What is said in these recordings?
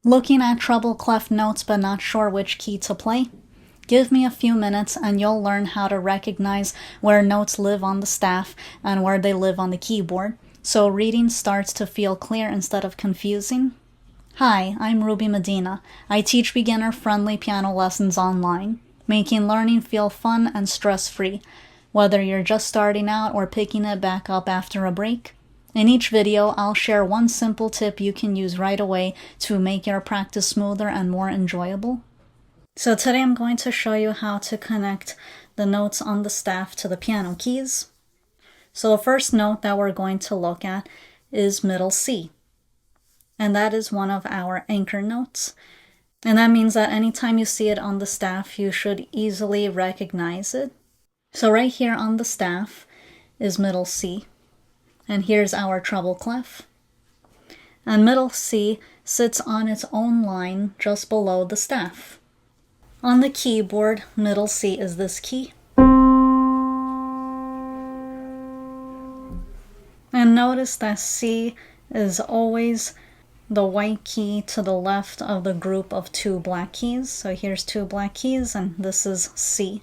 Looking at treble clef notes but not sure which key to play? Give me a few minutes and you'll learn how to recognize where notes live on the staff and where they live on the keyboard, so reading starts to feel clear instead of confusing. Hi, I'm Ruby Medina. I teach beginner-friendly piano lessons online, making learning feel fun and stress-free, whether you're just starting out or picking it back up after a break. In each video, I'll share one simple tip you can use right away to make your practice smoother and more enjoyable. So today I'm going to show you how to connect the notes on the staff to the piano keys. So the first note that we're going to look at is middle C. And that is one of our anchor notes. And that means that anytime you see it on the staff, you should easily recognize it. So right here on the staff is middle C. And here's our treble clef. And middle C sits on its own line just below the staff. On the keyboard, middle C is this key. And notice that C is always the white key to the left of the group of two black keys. So here's two black keys and this is C.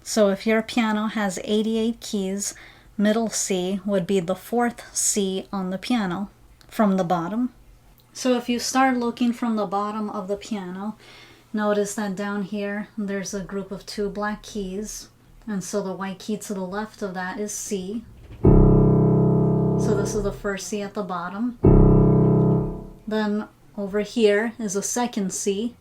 So if your piano has 88 keys, middle C would be the fourth C on the piano from the bottom. So if you start looking from the bottom of the piano, notice that down here there's a group of two black keys. And so the white key to the left of that is C. So this is the first C at the bottom. Then over here is a second C.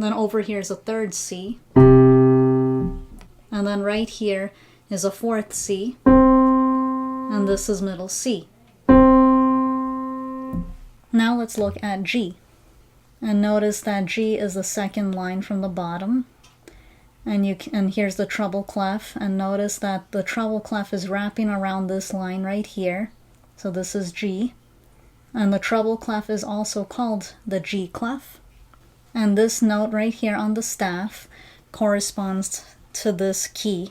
Then over here is a third C. And then right here is a fourth C. And this is middle C. Now let's look at G. And notice that G is the second line from the bottom. And here's the treble clef. And notice that the treble clef is wrapping around this line right here. So this is G. And the treble clef is also called the G clef. And this note right here on the staff corresponds to this key.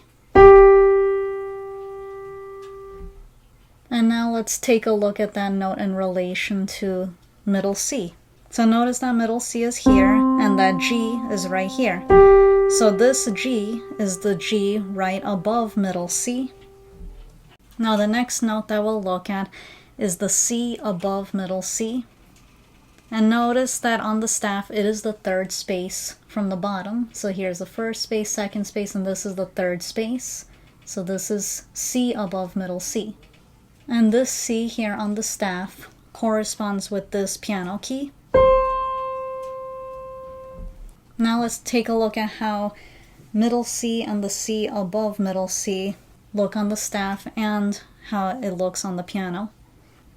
And now let's take a look at that note in relation to middle C. So notice that middle C is here and that G is right here. So this G is the G right above middle C. Now the next note that we'll look at is the C above middle C. And notice that on the staff it is the third space from the bottom. So here's the first space, second space, and this is the third space. So this is C above middle C. And this C here on the staff corresponds with this piano key. Now let's take a look at how middle C and the C above middle C look on the staff and how it looks on the piano.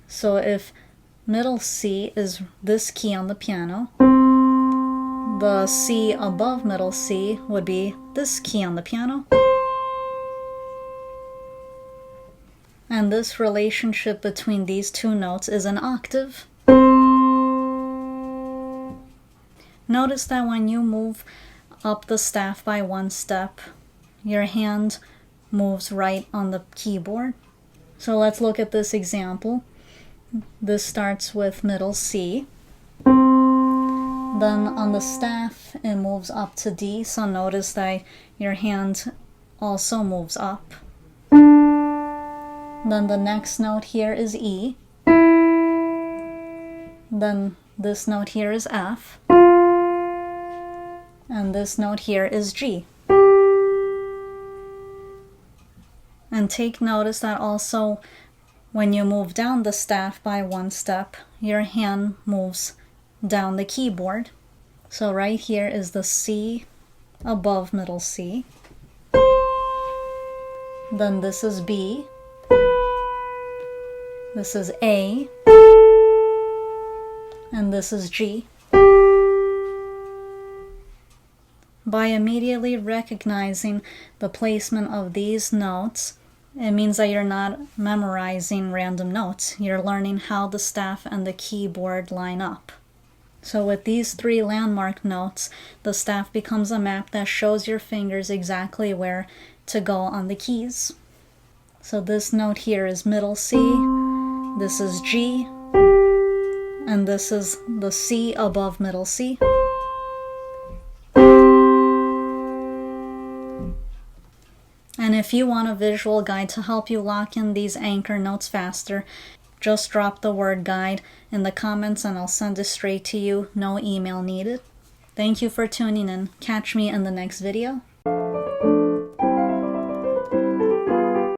So if middle C is this key on the piano, the C above middle C would be this key on the piano. And this relationship between these two notes is an octave. Notice that when you move up the staff by one step, your hand moves right on the keyboard. So let's look at this example. This starts with middle C. Then on the staff, it moves up to D. So notice that your hand also moves up. Then the next note here is E. Then this note here is F. And this note here is G. And take notice that also when you move down the staff by one step, your hand moves down the keyboard. So right here is the C above middle C. Then this is B. This is A. And this is G. By immediately recognizing the placement of these notes, it means that you're not memorizing random notes. You're learning how the staff and the keyboard line up. So with these three landmark notes, the staff becomes a map that shows your fingers exactly where to go on the keys. So this note here is middle C, this is G, and this is the C above middle C. And if you want a visual guide to help you lock in these anchor notes faster, just drop the word guide in the comments and I'll send it straight to you. No email needed. Thank you for tuning in. Catch me in the next video.